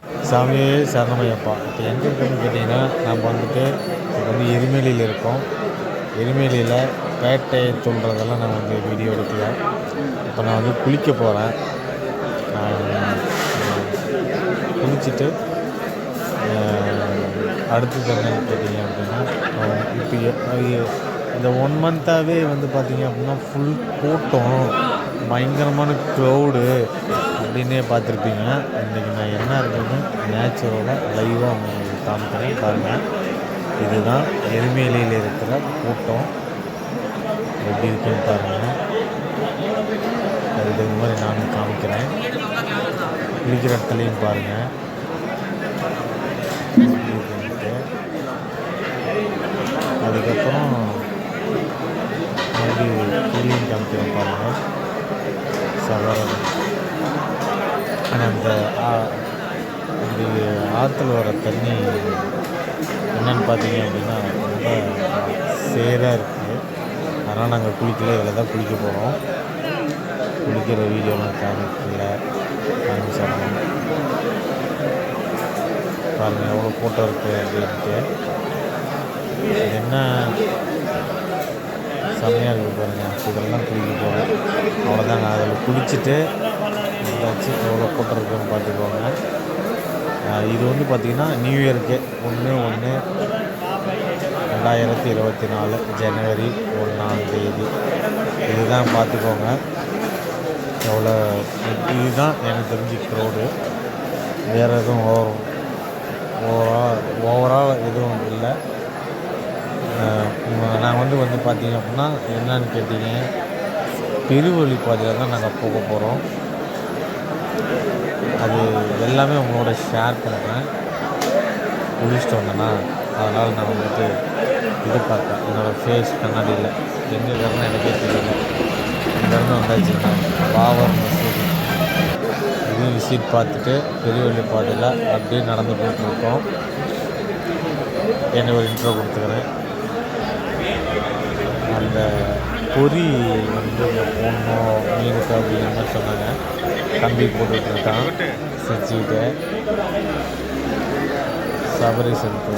சாமியே சரணமையப்பா. இப்போ எங்கே இருக்கோம்னு கேட்டிங்கன்னா, நம்ம வந்துட்டு இப்போ வந்து எரிமேலியில் இருக்கோம். எரிமேலியில் பேட்டை தூண்டுறதெல்லாம் நான் வந்து வீடியோ எடுக்கல. இப்போ நான் வந்து குளிக்க போகிறேன். குளிச்சுட்டு அடுத்தது என்னன்னு கேட்டிங்க அப்படின்னா, இப்போ இந்த 1 மந்த்தாகவே வந்து பார்த்திங்க அப்படின்னா ஃபுல் கூட்டம், பயங்கரமான க்ரௌடு அப்படின்னே பார்த்துருப்பீங்க. இன்றைக்கி நான் என்ன இருக்குதுன்னு நேச்சுரலாக லைவாக உங்களுக்கு காமிக்கிறேன் பாருங்கள். இதுதான் எரிமேலியில் இருக்கிற கூட்டம் எப்படி இருக்குன்னு பாருங்கள். இது மாதிரி நானும் காமிக்கிறேன். குளிக்கிற இடத்துலையும் பாருங்கள். அதுக்கப்புறம் மறுபடியும் கீழே காமிக்கிறேன் பாருங்கள். சவரம் ஆனால் அந்த ஆற்றுல வர தண்ணி என்னென்னு பார்த்தீங்க அப்படின்னா ரொம்ப சேராக இருக்குது. அதனால் நாங்கள் குளிக்கல, இதில் தான் குளிக்க போகிறோம். குளிக்கிற வீடியோலாம் காமிக்கல, காமிச்சாங்க பாருங்கள் எவ்வளோ ஃபோட்டோ இருக்குது அப்படின்ட்டு. என்ன செம்மையாக இருக்குது பாருங்கள். இதெல்லாம் குளிக்க போகிறோம். அவ்வளோதாங்க. அதில் குளிச்சுட்டு வந்தாச்சு. எவ்வளோ ஃபோட்டோ இருக்குன்னு பார்த்துக்கோங்க. இது வந்து பார்த்திங்கன்னா நியூ இயருக்கு 1/1/2024 ஜனவரி 1ஆம் தேதி. இதுதான் பார்த்துக்கோங்க எவ்வளோ. இதுதான் எனக்கு தெரிஞ்சு க்ரௌடு. வேறு எதுவும் ஓவரால் எதுவும் இல்லை. நான் வந்து பார்த்தீங்க அப்படின்னா என்னன்னு கேட்டிங்க, பெருவழிப்பாதையில் தான் நாங்கள் போக போகிறோம். அது எல்லாமே உங்களோட ஷேர் பண்ணுறேன். குளிச்சுட்டு வந்தேன்னா அதனால் நான் வந்துட்டு இது பார்த்தேன். என்னோடய ஃபேஸ் கண்ணாடியில் எங்கே இருக்கிறேன்னு எனக்கே தெரியல. இங்கேருந்து வந்தாச்சுன்னா பாபர் மசூதி இதையும் விசிட் பார்த்துட்டு பெருவழிப்பாதையில் அப்படியே நடந்து போயிட்டுருக்கோம். என்ன ஒரு இன்ட்ரோ கொடுத்துக்கிறேன். அந்த பொறி வந்து போடணும் மீனுக்கு அப்படிங்கிற மாதிரி சொன்னாங்க. கம்பி போட்டுட்ருக்கான் செஞ்சுக்கிட்டு சபரி செலுத்து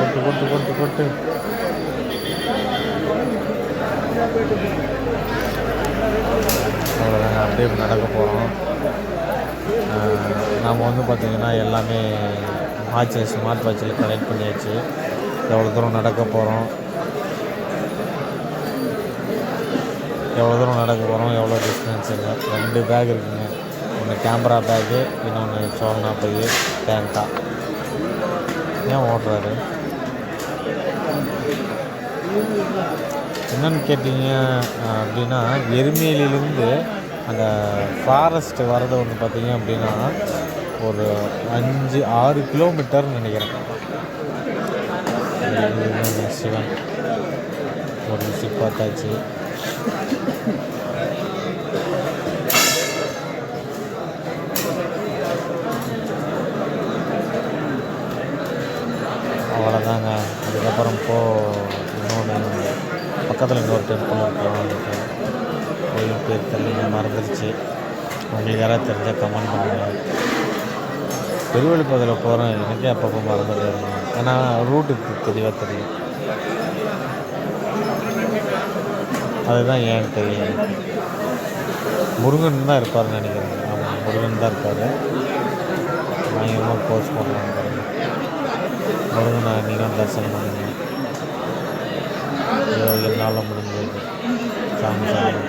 கொட்டு கொட்டு கொட்டு கொட்டு. அவ்வளோதாங்க. அப்படியே நடக்க போகிறோம். நாம் வந்து பார்த்திங்கன்னா எல்லாமே ஸ்மார்ட் வாட்சில் கனெக்ட் பண்ணியாச்சு. எவ்வளோ தூரம் நடக்க போகிறோம், எவ்வளோ டிஸ்டன்ஸுங்க. 2 பேக் இருக்குங்க. ஒன்று கேமரா பேக்கு, இன்னொன்று சோழனா பை டேங்கா. ஏன் ஓடுறாரு என்னன்னு கேட்டிங்க அப்படின்னா, எரிமேலியிலேருந்து அந்த ஃபாரஸ்ட் வர்றது வந்து பார்த்திங்க அப்படின்னா ஒரு 5-6 கிலோமீட்டர்னு நினைக்கிறேன். சிவன் ஒரு விசிட் பார்த்தாச்சு. அவ்வளோதாங்க. அதுக்கப்புறம் இன்னொன்று பக்கத்தில் இன்னொரு டெம்பிள் இருக்கும். கோயில் பேர் தெரியல, மறந்துருச்சு. உங்களுக்கு யாராவது தெரிஞ்சால் கமெண்ட் பண்ணுங்கள். பெருவழிப்பாதையில் போகிறேன், எனக்கே அப்பப்போ மறந்துட்டு இருக்கேன். ஏன்னா ரூட்டு தெளிவாக தெரியும். அதுதான் ஏன்னு தெரியும். முருகன் தான் இருப்பார்னு நினைக்கிறேன். ஆமாம், முருகன் தான் இருப்பார். பயங்கரமாக போஸ்ட் பண்ணலாம் பாருங்க. முருகனை நீங்களும் தரிசனம் பண்ணுங்க. என்னால் முடிஞ்சது சாமி சாமி.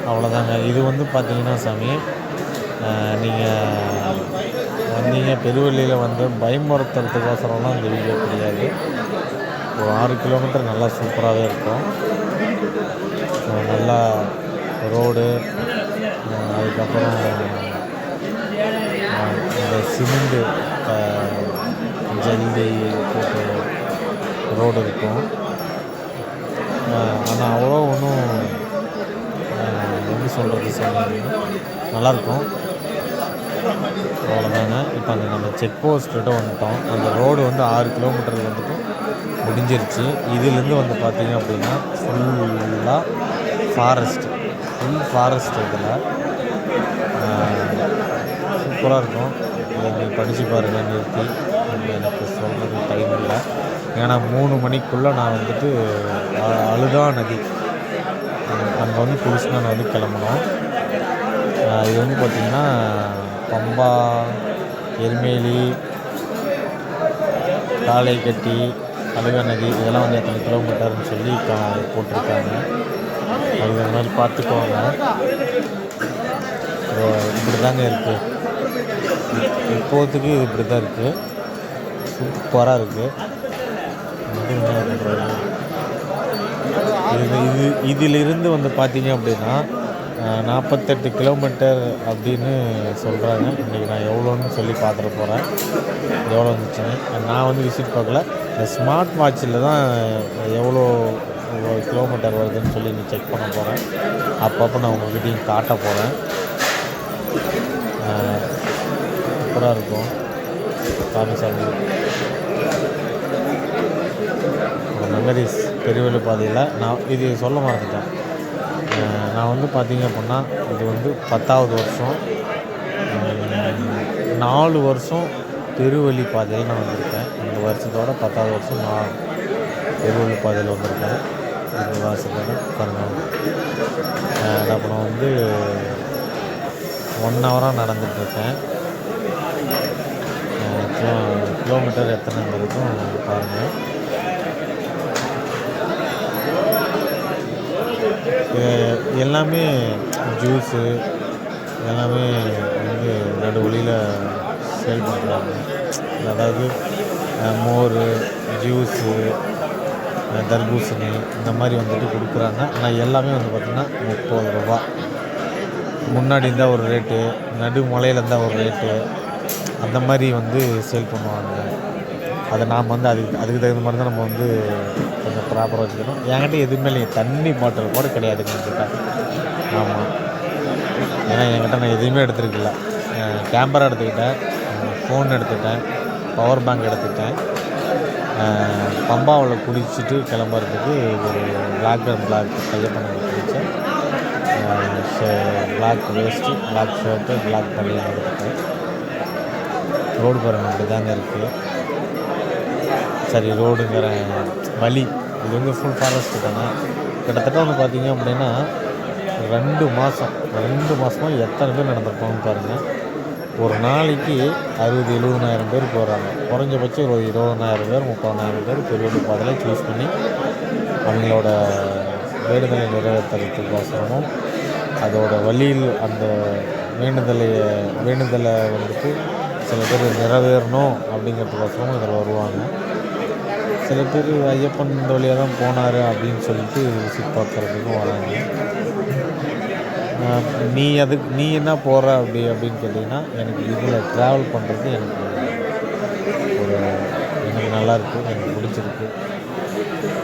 அவ்வளோதாங்க. இது வந்து பார்த்திங்கன்னா சாமி, நீங்கள் வந்தீங்க பெருவழியில் வந்து பயமுறுத்துறதுக்கோசரம்லாம் இந்த வீடியோ கிடையாது. ஒரு 6 கிலோமீட்டர் நல்லா சூப்பராகவே இருக்கும். நல்லா ரோடு, அதுக்கப்புறம் இந்த சிமெண்டு ஜல்லி போட்டு ரோடு இருக்கும். ஆனால் அவ்வளோ ஒன்றும் எப்படி சொல்கிறது சொன்னீங்கன்னா நல்லாயிருக்கும். அவ்வளோதாங்க. இப்போ அந்த நம்ம செக் போஸ்ட்டு வந்துட்டோம். அந்த ரோடு வந்து 6 கிலோமீட்டர் வந்துட்டு முடிஞ்சிருச்சு. இதுலேருந்து வந்து பார்த்திங்க அப்படின்னா ஃபுல்லாக ஃபுல் ஃபாரஸ்ட் இதில் சூப்பராக இருக்கும். இதை நீ படித்து பாருங்கள் நிறுத்தி. எனக்கு சொல்கிறது டைம் இல்லை, ஏன்னா 3 மணிக்குள்ளே நான் வந்துட்டு அழுதா நதி அங்கே வந்து குளிச்சுனா நான் வந்து கிளம்பணும். இது வந்து பார்த்திங்கன்னா பம்பா, எருமேலி, காளைக்கட்டி, அழுகா நதி இதெல்லாம் வந்து எத்தனை கிலோமீட்டர்னு சொல்லி போட்டிருக்காங்க. அது மாதிரி பார்த்துக்கோங்க. இப்படி தாங்க இருக்குது இப்போதைக்கு. இது இப்படி தான் இருக்குது, சூப்பராக இருக்குது. இதிலிருந்து வந்து பார்த்தீங்க அப்படின்னா 48 கிலோமீட்டர் அப்படின்னு சொல்கிறாங்க. இன்றைக்கி நான் எவ்வளோன்னு சொல்லி பார்த்துட்டு போகிறேன், எவ்வளோ வந்துச்சுன்னு. நான் வந்து விசிட் பார்க்கல, இந்த ஸ்மார்ட் வாட்சில் தான் எவ்வளோ கிலோமீட்டர் வருதுன்னு சொல்லி நீ செக் பண்ண போகிறேன். அப்பப்போ நான் உங்கள்கிட்டையும் காட்ட போகிறேன். சூப்பராக இருக்கும். சாமி மெமரிஸ் பெரியவெளி பாதையில் நான் இது சொல்ல மறந்துட்டேன். நான் வந்து பார்த்திங்க அப்படின்னா இது வந்து 10வது வருஷம். 4 வருஷம் பெருவெளி பாதையில் நான் வந்திருக்கேன். இந்த வருஷத்தோட 10வது வருஷம் நான் பெருவெளி பாதையில் வந்திருக்கேன். இந்த வருஷத்தோட பாருங்கள். அப்புறம் வந்து 1 ஹவராக நடந்துகிட்ருக்கேன். கிலோமீட்டர் எத்தனைங்கிறதுக்கும் பாருங்கள். எல்லாமே ஜூஸு எல்லாமே வந்து நடுவழியில் சேல் பண்ணுறாங்க. அதாவது மோர், ஜூஸு, தர்பூசணி இந்த மாதிரி வந்துட்டு கொடுக்குறாங்க. ஆனால் எல்லாமே வந்து பார்த்திங்கன்னா 30 ரூபா. முன்னாடி இருந்தால் ஒரு ரேட்டு, நடு மலையில் இருந்தால் ஒரு ரேட்டு, அந்த மாதிரி வந்து சேல் பண்ணுவாங்க. அதை நாம் வந்து அதுக்கு தகுந்த மாதிரி தான் நம்ம வந்து கொஞ்சம் ப்ராப்பராக வச்சுக்கணும். என்கிட்ட எதுவுமே இல்லைங்க, தண்ணி பாட்டில் கூட கிடையாதுங்க என்கிட்ட. ஆமாம், ஏன்னா என்கிட்ட நான் எதுவுமே எடுத்துருக்கல. கேமரா எடுத்துக்கிட்டேன், ஃபோன் எடுத்துக்கிட்டேன், பவர் பேங்க் எடுத்துக்கிட்டேன். பம்பாவில் குளிச்சுட்டு கிளம்புறதுக்கு ஒரு பிளாக் அண்ட் பிளாக் கையப்பண்ண குளித்தேன். Black vest, black shirt, black பனியன் எடுத்துக்கிட்டேன். ரோடு பாருங்கள் அப்படி தாங்க இருக்குது. சரி, ரோடுங்கிற வழி இது வந்து ஃபுல் ஃபாரஸ்ட்டு தானே. கிட்டத்தட்ட வந்து பார்த்திங்க அப்படின்னா 2 மாதமாக எத்தனை பேர் நடந்திருப்பாங்கன்னு பாருங்கள். ஒரு நாளைக்கு 60,000-70,000 பேர் போகிறாங்க. குறைஞ்சபட்சம் ஒரு 20,000 பேர் 30,000 பேர் பெரிய பாதையில் சூஸ் பண்ணி அவங்களோட வேண்டுதலை நிறைவேற்றுறதுக்கோசரமும் அதோட வழியில் அந்த வேண்டுதலை வந்துட்டு சில பேர் நிறைவேறணும் அப்படிங்கிறதுக்கோசரமும் இதில் வருவாங்க. சில பேர் ஐயப்பன் இந்த வழியாக தான் போனார் அப்படின்னு சொல்லிட்டு விசிட் பார்க்குறதுக்கும் வராங்க. நீ என்ன போகிற அப்படின்னு கேட்டிங்கன்னா, எனக்கு இதில் ட்ராவல் பண்ணுறது எனக்கு நல்லாயிருக்கு, எனக்கு பிடிச்சிருக்கு.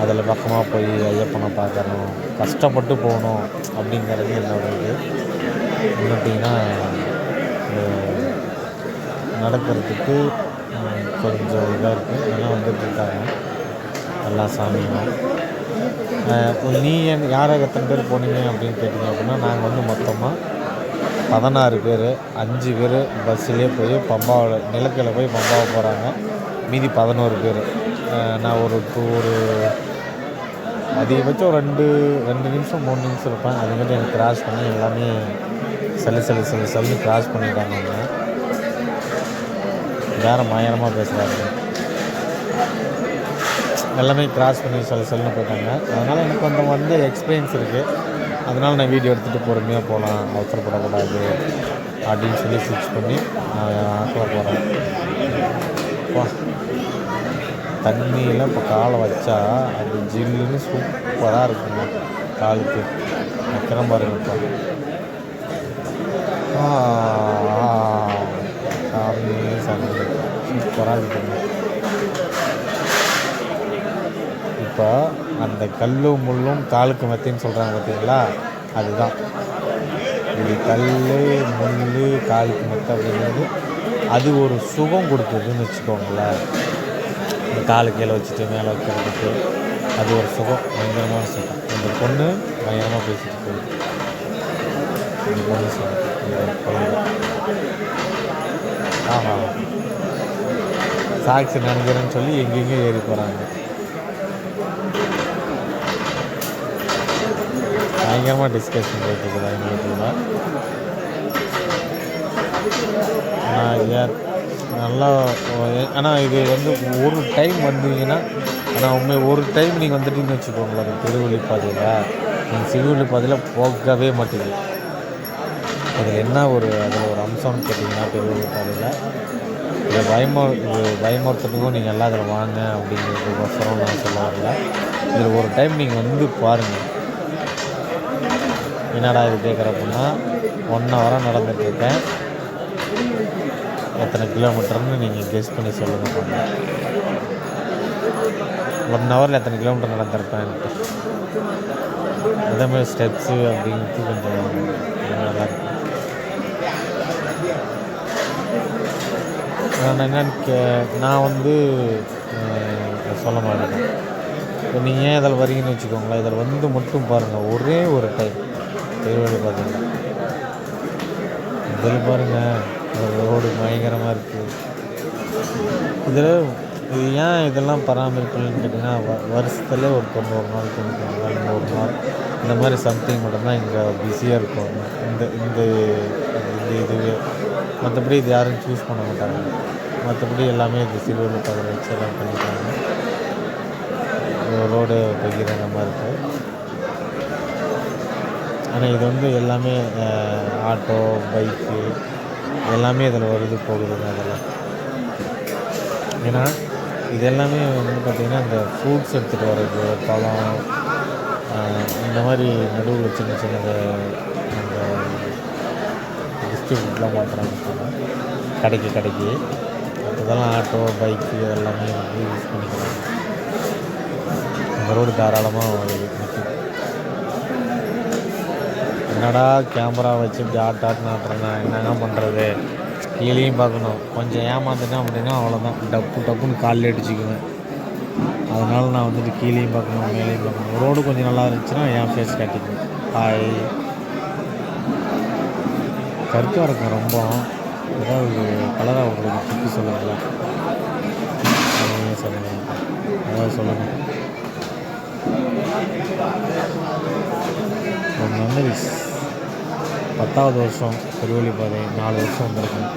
அதில் பக்கமாக போய் ஐயப்பனை பார்க்கணும், கஷ்டப்பட்டு போகணும் அப்படிங்கிறது என்னோட இது. பார்த்திங்கன்னா நடக்கிறதுக்கு கொஞ்சம் இதாக இருக்குது. எல்லாம் வந்துட்டுருக்காங்க எல்லா சாமியும். நீ யாரை எத்தனை பேர் போனீங்க அப்படின்னு கேட்டிங்க அப்படின்னா, நாங்கள் வந்து மொத்தமாக 16 பேர். 5 பேர் பஸ்ஸிலே போய் பம்பாவில் நிலக்கல்ல போய் பம்பாவை போகிறாங்க. மீதி 11 பேர். நான் ஒரு அதிகபட்சம் ஒரு 2 நிமிஷம் 3 நிமிஷம் இருப்பேன். அதுமாதிரி எனக்கு கிராஸ் பண்ணி எல்லாமே சல்லு கிராஸ் பண்ணிட்டாங்க. வேறு பயங்கரமாக பேசுகிறாங்க. எல்லாமே கிராஸ் பண்ணி சொல்லுன்னு போயிட்டாங்க. அதனால் எனக்கு வந்து எக்ஸ்பீரியன்ஸ் இருக்குது. அதனால் நான் வீடியோ எடுத்துகிட்டு பொறுமையாக போகலாம், அவசரப்படக்கூடாது அப்படின்னு சொல்லி ஃபிக்ஸ் பண்ணி நான் ஆக்கில் போகிறேன். தண்ணியில் இப்போ காலை வச்சா அது ஜில்லுன்னு சூப்பராக இருக்குங்க காலுக்கு. வைக்கிறேன் பாருங்கப்பா. சாமி சூப்பராக இருக்குங்க. இப்போ அந்த கல்லும் முள்ளும் காலுக்கு மெத்தின்னு சொல்கிறாங்க பார்த்தீங்களா, அதுதான் இது. கல் முள் காலுக்கு மெத்த அப்படிங்கிறது அது ஒரு சுகம் கொடுக்குதுன்னு வச்சுக்கோங்களேன். காலு கீழே வச்சுட்டு மேலே வைக்கிறதுக்கு அது ஒரு சுகம், பயங்கரமான சுகம். அந்த பொண்ணு பயங்கரமாக பேசிட்டு போகுது. இந்த பொண்ணு குழந்தை ஆஹா சாக்ஸ் நினைக்கிறேன்னு சொல்லி எங்கெங்கேயும் ஏறி போகிறாங்க. பயங்கரமாக டிஸ்கஷன் போயிட்டுருக்குதா எங்களுக்குள்ள. ஆனால் நல்லா ஆனால் இது வந்து ஒரு டைம் வந்தீங்கன்னா, ஆனால் உண்மை ஒரு டைம் நீங்கள் வந்துட்டீங்கன்னு வச்சுக்கோங்களேன், அந்த திருவள்ளி பாதையில் நீங்கள் சிறுவள்ளி பாதையில் போகவே மாட்டீங்க. அதில் என்ன அதில் ஒரு அம்சம்னு கேட்டிங்கன்னா, திருவள்ளி பாதையில் இது பயமுறுத்துறதுக்கும் நீங்கள் எல்லாம் அதில் வாங்க அப்படிங்கிறதுக்கோசரம் நான் சொல்ல வரல. இதில் ஒரு டைம் நீங்கள் வந்து பாருங்கள். என்னடா இது கேட்குறப்பன்னா 1 ஹவராக நடந்துகிட்ருக்கேன், எத்தனை கிலோமீட்டர்னு நீங்கள் கெஸ் பண்ணி சொல்லுங்கள். 1 ஹவரில் எத்தனை கிலோமீட்டர் நடந்திருப்பேன்ட்டு. அதேமாதிரி ஸ்டெப்ஸு அப்படின்ட்டு கொஞ்சம் நல்லாயிருக்கும். நான் என்னன்னு நான் வந்து சொல்ல மாட்டேன். இப்போ நீங்கள் ஏன் இதில் வரீங்கன்னு வச்சுக்கோங்களேன், இதில் வந்து மட்டும் பாருங்கள், ஒரே ஒரு டைம் திருவள்ளி பார்த்தீங்கன்னா இதில் பாருங்கள் ரோடு பயங்கரமாக இருக்குது. இதில் இது ஏன் இதெல்லாம் பராமரிக்கணும்னு கேட்டிங்கன்னா, வருஷத்துலேயே ஒரு 90 நாள் 90 நாள் 100 நாள் இந்த மாதிரி சம்திங் மட்டும்தான் இங்கே பிஸியாக இருக்கும். இந்த இந்த இதுவே மற்றபடி இது யாரும் சூஸ் பண்ண மாட்டாங்க. மற்றபடி எல்லாமே இது சிறுவள்ளி பாதையில் வச்சு எல்லாம் பண்ணிட்டாங்க. ரோடு பகிரங்கமாக இருக்குது. ஆனால் இது வந்து எல்லாமே ஆட்டோ பைக்கு எல்லாமே இதில் வருது போகுதுங்க. அதெல்லாம் ஏன்னா இது எல்லாமே வந்து பார்த்திங்கன்னா இந்த ஃப்ரூட்ஸ் எடுத்துகிட்டு வர்றது, பழம், இந்த மாதிரி நடுவில் சின்ன சின்னது அந்த டிஸ்ட்ரிபியூட்லாம் பண்ணுறாங்க கடைக்கு இதெல்லாம் ஆட்டோ பைக்கு எல்லாமே வந்து யூஸ் பண்ணிக்கிறாங்க. அந்த ரோடு தாராளமாக நிற்கும். என்னடா கேமரா வச்சு இப்படி ஆட்டாட்டுன்னு ஆட்டுறேன்னா என்னங்க பண்ணுறது, கீழேயும் பார்க்கணும். கொஞ்சம் ஏமாந்துட்டேன் அப்படின்னா அவ்வளோதான், டப்புன்னு காலில் அடிச்சுக்குவேன். அதனால் நான் வந்துட்டு கீழேயும் பார்க்கணும் மேலேயும் பார்க்கணும். ரோடு கொஞ்சம் நல்லா இருந்துச்சுன்னா என் ஃபேஸ் காட்டிக்குவேன். ஹாய் கருத்தாக இருக்கும் ரொம்ப. ஏதாவது கலராக உங்களுக்கு சுற்றி சொல்லுங்களா, சொல்லுங்கள், அதாவது சொல்லுங்கள். ஒரு மெமரிஸ் 10வது வருஷம் திருவள்ளி பாதை 4 வருஷம் வந்திருக்கேன்.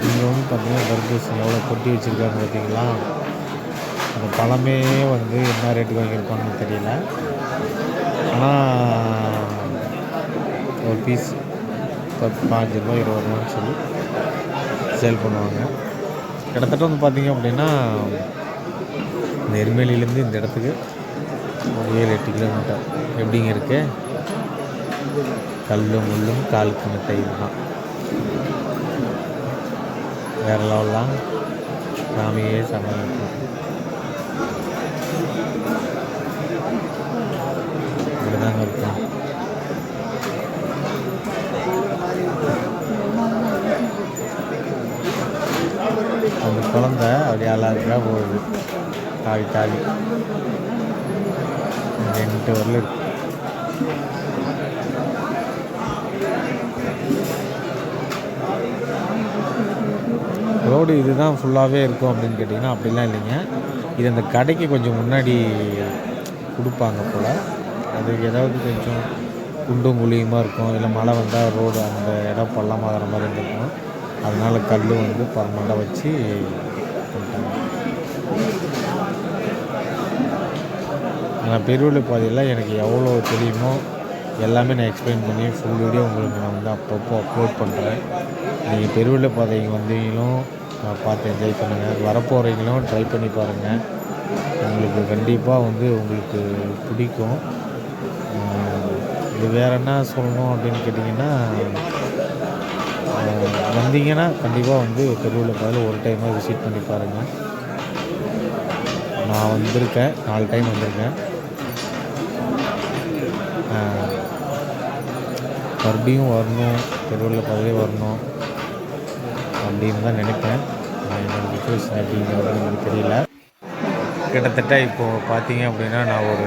இங்கே வந்து பார்த்திங்கன்னா தர்பூசணி எவ்வளோ கொட்டி வச்சுருக்காங்க பார்த்தீங்களா. அந்த பழமே வந்து என்ன ரேட்டுக்கு வாங்கியிருப்பாங்கன்னு தெரியல. ஆனால் ஒரு பீஸ் 5 ரூபா 20 ரூபான்னு சொல்லி சேல் பண்ணுவாங்க. கிட்டத்தட்ட வந்து பார்த்திங்க அப்படின்னா இந்த எருமேலியிலேருந்து இந்த இடத்துக்கு ஒரு 7-8 கிலோமீட்டர் எப்படிங்க இருக்கு. கல்லும் முள்ளும் காலுக்கு மெத்தை தான். வேறு லெவலாம் சாமியே சமாளிக்கும். இப்படிதாங்க இருக்கும். அந்த குழந்தை அப்படியே அழகாக போகுது. தாவி எங்கிட்ட வரல இருக்கு. ரோடு இதுதான் ஃபுல்லாகவே இருக்கும் அப்படின்னு கேட்டிங்கன்னா அப்படிலாம் இல்லைங்க. இது அந்த கடைக்கு கொஞ்சம் முன்னாடி கொடுப்பாங்க போல். அது ஏதாவது கொஞ்சம் குண்டும் குழியுமாக இருக்கும், இல்லை மழை வந்தால் ரோடு அந்த இடம் பள்ளமாகிற மாதிரி இருந்திருக்கும். அதனால் கல் வந்து பர்மனெண்ட்டாக வச்சு பண்ணிட்டாங்க. ஆனால் பெருவள்ளி பாதையில் எனக்கு எவ்வளோ தெரியுமோ எல்லாமே நான் எக்ஸ்பிளைன் பண்ணி ஃபுல் வீடியோ உங்களுக்கு நான் வந்து அப்பப்போ அப்லோட் பண்ணுறேன். நீங்கள் பெருவள்ளி பாதைக்கு வந்தீங்களும் பார்த்து என்ஜாய் பண்ணுங்கள். வரப்போகிறீங்களும் ட்ரை பண்ணி பாருங்கள். உங்களுக்கு கண்டிப்பாக வந்து உங்களுக்கு பிடிக்கும். இது வேறு என்ன சொல்லணும் அப்படின்னு கேட்டிங்கன்னா, வந்தீங்கன்னா கண்டிப்பாக வந்து பெருவள்ளி பாதையில் ஒரு டைமாக விசிட் பண்ணி பாருங்கள். நான் வந்திருக்கேன், 4 டைம் வந்திருக்கேன். மறுபடியும் வரணும், பெருவள்ளி பாதையிலே வரணும் அப்படின்னு தான் நினைப்பேன். என்னோடய சிச்சுவேஷன் எப்படிங்கிறது எனக்கு தெரியல. கிட்டத்தட்ட இப்போது பார்த்தீங்க அப்படின்னா நான் ஒரு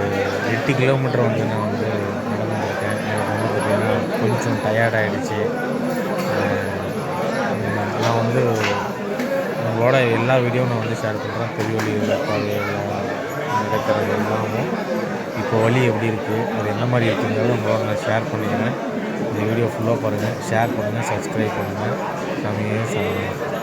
8 கிலோமீட்டர் வந்து நான் வந்து நடந்துருக்கேன். எனக்கு வந்து பார்த்திங்கன்னா கொஞ்சம் டயர்ட் ஆகிடுச்சு. நான் வந்து உங்களோட எல்லா வீடியோவும் நான் வந்து ஷேர் பண்ணுறேன். பெரிய வழி பாதையில் நடக்கிறது எல்லாமும் இப்போ வழி எப்படி இருக்குது, அது என்ன மாதிரி இருக்குங்கிறத உங்களோட நான் ஷேர் பண்ணிக்கிறேன். இந்த வீடியோ ஃபுல்லாக பாருங்கள், ஷேர் பண்ணுங்கள், சப்ஸ்கிரைப் பண்ணுங்கள். சாமியே சரணம்.